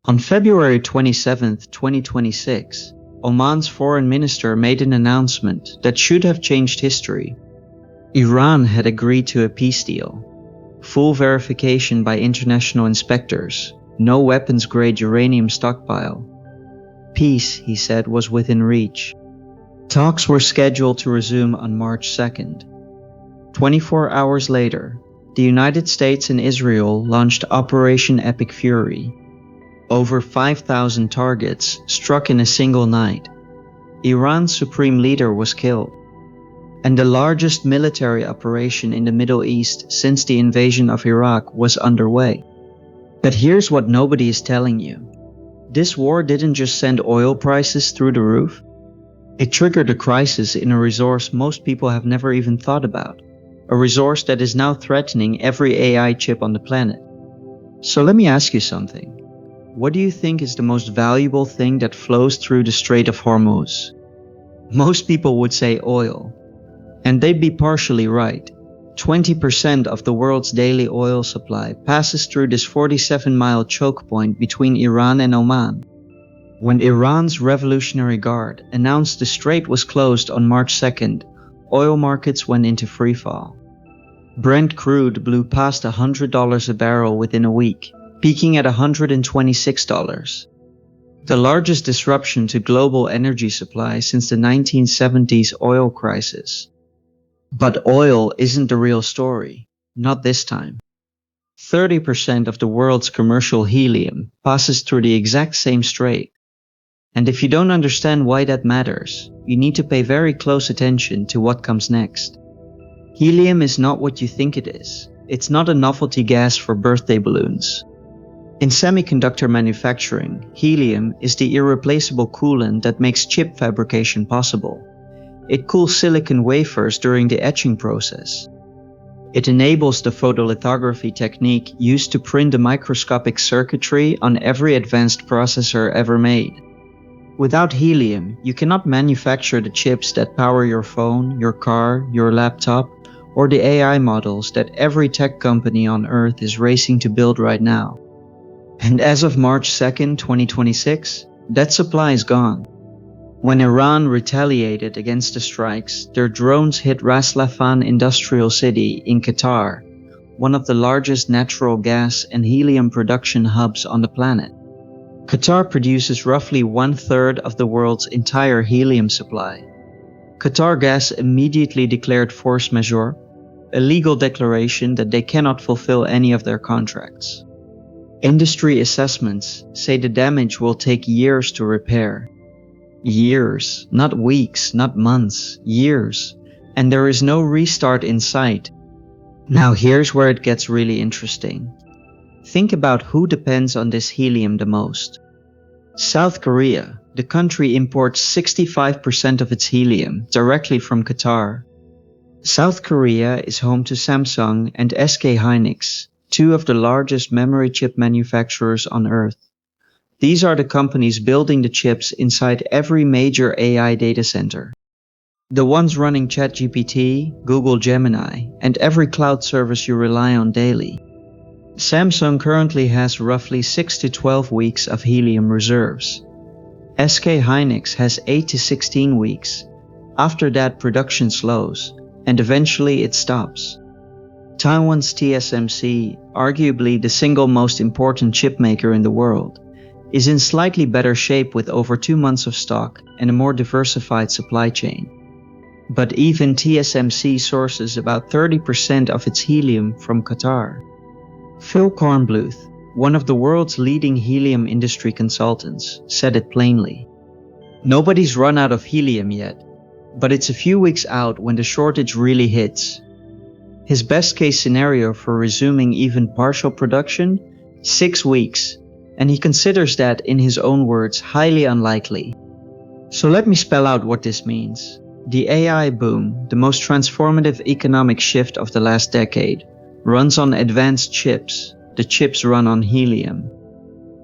On February 27, 2026, Oman's foreign minister made an announcement that should have changed history. Iran had agreed to a peace deal. Full verification by international inspectors, no weapons-grade uranium stockpile. Peace, he said, was within reach. Talks were scheduled to resume on March 2nd. 24 hours later, the United States and Israel launched Operation Epic Fury. Over 5,000 targets struck in a single night. Iran's supreme leader was killed. And the largest military operation in the Middle East since the invasion of Iraq was underway. But here's what nobody is telling you. This war didn't just send oil prices through the roof. It triggered a crisis in a resource most people have never even thought about. A resource that is now threatening every AI chip on the planet. So let me ask you something. What do you think is the most valuable thing that flows through the Strait of Hormuz? Most people would say oil. And they'd be partially right. 20% of the world's daily oil supply passes through this 47-mile choke point between Iran and Oman. When Iran's Revolutionary Guard announced the strait was closed on March 2nd, oil markets went into freefall. Brent crude blew past $100 a barrel within a week, peaking at $126. The largest disruption to global energy supply since the 1970s oil crisis. But oil isn't the real story, not this time. 30% of the world's commercial helium passes through the exact same strait. And if you don't understand why that matters, you need to pay very close attention to what comes next. Helium is not what you think it is. It's not a novelty gas for birthday balloons. In semiconductor manufacturing, helium is the irreplaceable coolant that makes chip fabrication possible. It cools silicon wafers during the etching process. It enables the photolithography technique used to print the microscopic circuitry on every advanced processor ever made. Without helium, you cannot manufacture the chips that power your phone, your car, your laptop, or the AI models that every tech company on Earth is racing to build right now. And as of March 2nd, 2026, that supply is gone. When Iran retaliated against the strikes, their drones hit Ras Laffan Industrial City in Qatar, one of the largest natural gas and helium production hubs on the planet. Qatar produces roughly 1/3 of the world's entire helium supply. Qatar Gas immediately declared force majeure, a legal declaration that they cannot fulfill any of their contracts. Industry assessments say the damage will take years to repair. Years, not weeks, not months, years. And there is no restart in sight. Now here's where it gets really interesting. Think about who depends on this helium the most. South Korea, the country imports 65% of its helium directly from Qatar. South Korea is home to Samsung and SK Hynix, two of the largest memory chip manufacturers on Earth. These are the companies building the chips inside every major AI data center. The ones running ChatGPT, Google Gemini, and every cloud service you rely on daily. Samsung currently has roughly 6 to 12 weeks of helium reserves. SK Hynix has 8 to 16 weeks. After that, production slows, and eventually it stops. Taiwan's TSMC, arguably the single most important chip maker in the world, is in slightly better shape with over 2 months of stock and a more diversified supply chain. But even TSMC sources about 30% of its helium from Qatar. Phil Kornbluth, one of the world's leading helium industry consultants, said it plainly. Nobody's run out of helium yet, but it's a few weeks out when the shortage really hits. His best case scenario for resuming even partial production? 6 weeks. And he considers that, in his own words, highly unlikely. So let me spell out what this means. The AI boom, the most transformative economic shift of the last decade, runs on advanced chips. The chips run on helium.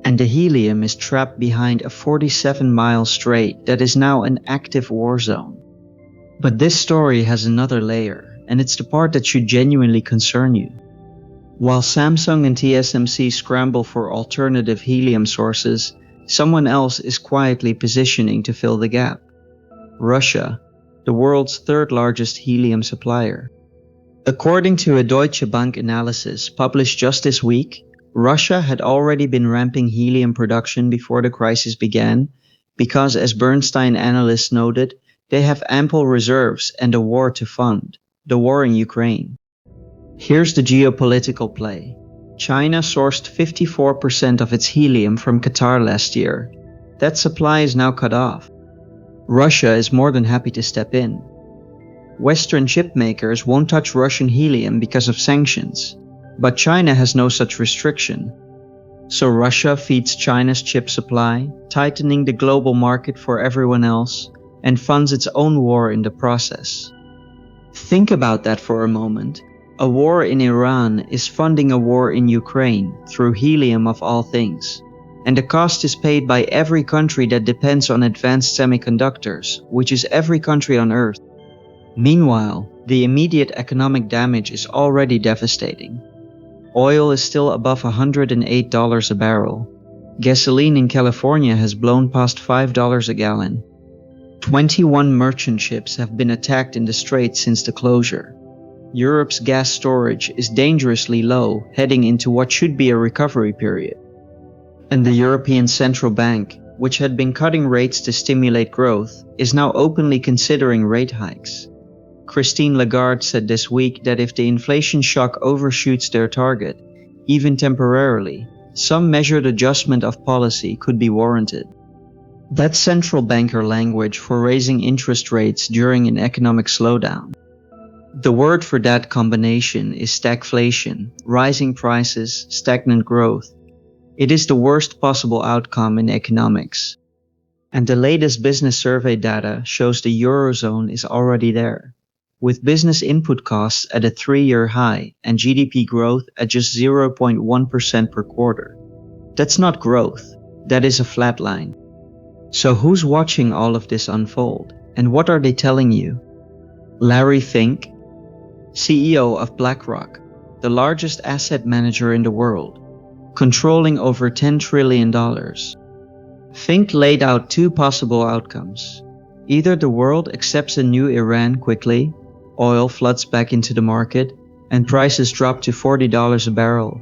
And the helium is trapped behind a 47-mile strait that is now an active war zone. But this story has another layer, and it's the part that should genuinely concern you. While Samsung and TSMC scramble for alternative helium sources, someone else is quietly positioning to fill the gap. Russia, the world's third largest helium supplier. According to a Deutsche Bank analysis published just this week, Russia had already been ramping helium production before the crisis began because, as Bernstein analysts noted, they have ample reserves and a war to fund, the war in Ukraine. Here's the geopolitical play. China sourced 54% of its helium from Qatar last year. That supply is now cut off. Russia is more than happy to step in. Western chip makers won't touch Russian helium because of sanctions, but China has no such restriction. So Russia feeds China's chip supply, tightening the global market for everyone else, and funds its own war in the process. Think about that for a moment. A war in Iran is funding a war in Ukraine through helium of all things. And the cost is paid by every country that depends on advanced semiconductors, which is every country on Earth. Meanwhile, the immediate economic damage is already devastating. Oil is still above $108 a barrel. Gasoline in California has blown past $5 a gallon. 21 merchant ships have been attacked in the Strait since the closure. Europe's gas storage is dangerously low, heading into what should be a recovery period. And the European Central Bank, which had been cutting rates to stimulate growth, is now openly considering rate hikes. Christine Lagarde said this week that if the inflation shock overshoots their target, even temporarily, some measured adjustment of policy could be warranted. That's central banker language for raising interest rates during an economic slowdown. The word for that combination is stagflation, rising prices, stagnant growth. It is the worst possible outcome in economics. And the latest business survey data shows the Eurozone is already there, with business input costs at a 3-year high and GDP growth at just 0.1% per quarter. That's not growth, that is a flat line. So who's watching all of this unfold, and what are they telling you? Larry Fink, CEO of BlackRock, the largest asset manager in the world, controlling over $10 trillion. Fink laid out two possible outcomes. Either the world accepts a new Iran quickly, oil floods back into the market, and prices drop to $40 a barrel.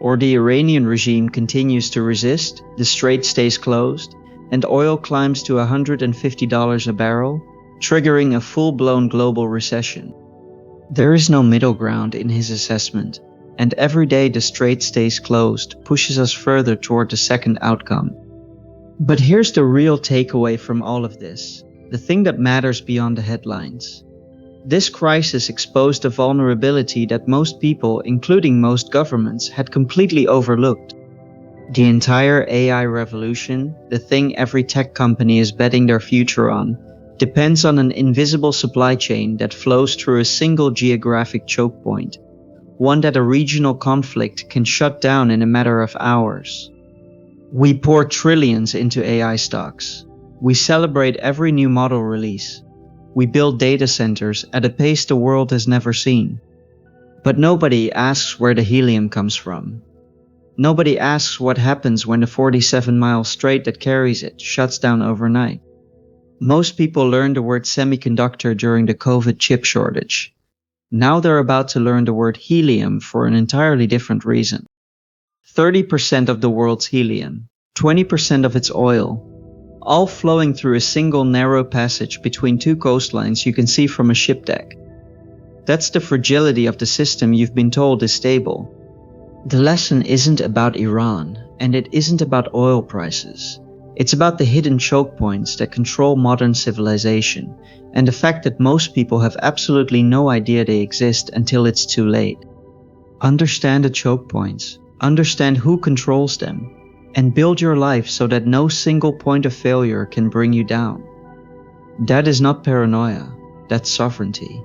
Or the Iranian regime continues to resist, the strait stays closed, and oil climbs to $150 a barrel, triggering a full-blown global recession. There is no middle ground in his assessment, and every day the strait stays closed pushes us further toward the second outcome. But here's the real takeaway from all of this, the thing that matters beyond the headlines. This crisis exposed a vulnerability that most people, including most governments, had completely overlooked. The entire AI revolution, the thing every tech company is betting their future on, depends on an invisible supply chain that flows through a single geographic choke point, one that a regional conflict can shut down in a matter of hours. We pour trillions into AI stocks. We celebrate every new model release. We build data centers at a pace the world has never seen. But nobody asks where the helium comes from. Nobody asks what happens when the 47-mile strait that carries it shuts down overnight. Most people learned the word semiconductor during the COVID chip shortage. Now they're about to learn the word helium for an entirely different reason. 30% of the world's helium, 20% of its oil, all flowing through a single narrow passage between two coastlines you can see from a ship deck. That's the fragility of the system you've been told is stable. The lesson isn't about Iran, and it isn't about oil prices. It's about the hidden choke points that control modern civilization, and the fact that most people have absolutely no idea they exist until it's too late. Understand the choke points, understand who controls them, and build your life so that no single point of failure can bring you down. That is not paranoia, that's sovereignty.